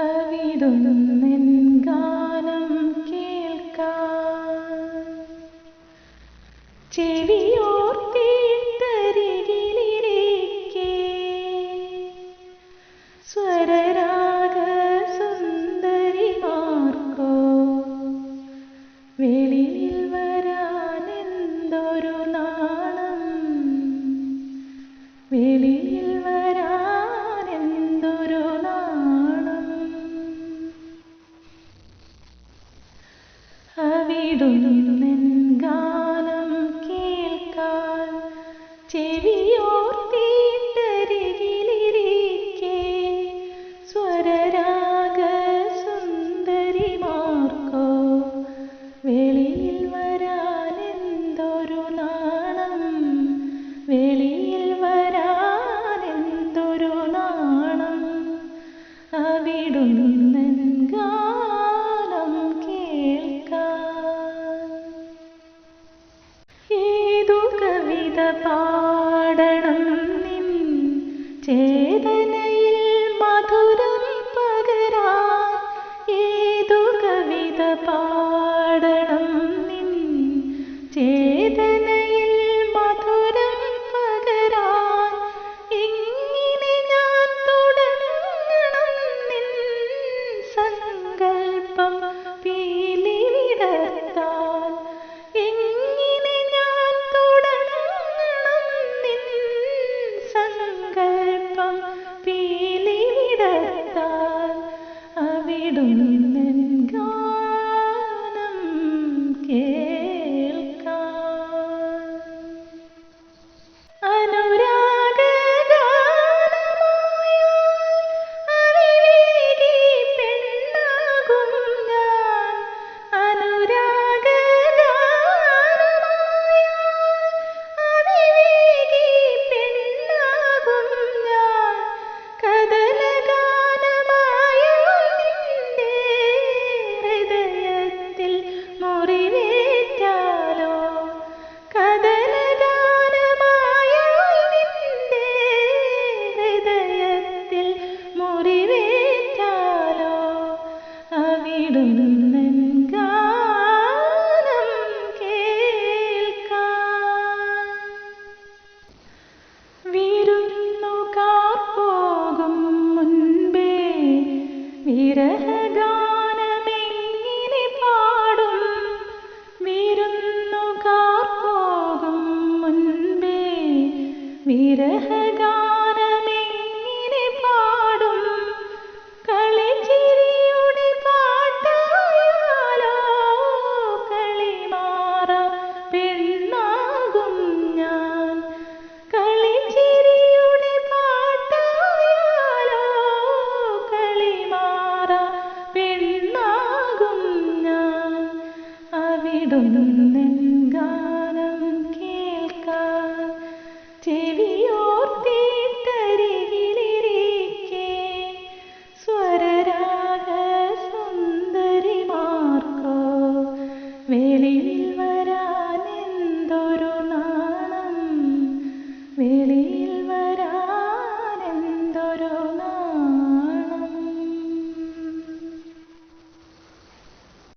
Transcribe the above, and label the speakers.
Speaker 1: അവിടുന്നെൻ ഗാനം കേൾക്കാൻ ചെവിയോർത്തിട്ടരികിലിരിക്കെ സ്വരരാഗ സുന്ദരിമാർക്കോ വെളിയിൽ വരാനെന്തൊരു നാണം, വെളിയിൽ വരാനെന്തൊരു നാണം. അവിടുന്നെൻ ഗാനം കേൾക്കാൻ ചെവിയോർത്തിട്ടരികിലിരിക്കെ സ്വരരാഗ സുന്ദരിമാർക്കോ വെളിയിൽ വരാനെന്തൊരു നാണം, വെളിയിൽ വരാനെന്തൊരു നാണം. അവിടുന്നെൻ ഗാനം കേൾക്കാൻ ഏതു കവിത പാടണം നിൻ ചേതനയിൽ മധുരം പകരാൻ, ഏതു കവിത പാടണം നിൻ ചേതനയിൽ മധുരം പകരാൻ. എങ്ങനെ ഞാൻ തുടങ്ങണം നിൻ സങ്കൽപ്പം പീലി വിടർത്താൻ, എങ്ങനെ ഞാൻ തുടങ്ങണം നിൻ സങ്കൽപ്പം പീലി വിടർത്താൻ. അവിടുന്നെൻ ഗാനം കേൾക്കാൻ അനുരാഗഗാനമായാൽ അവിവേകി പെണ്ണാകും ഞാൻ, അനുരാഗഗാനമായാൽ അവിവേകി പെണ്ണാകും ഞാൻ. കദനഗാനമായാൽ നിന്റെ ഹൃദയത്തിൽ മുറിവേറ്റാലോ, കദനഗാനമായാൽ നിന്റെ ഹൃദയത്തിൽ മുറിവേറ്റാലോ. അവിടുന്നെൻ ഗാനം കേൾക്കാൻ വിരുന്നുകാർ പോകും മുൻപേ വിരഹ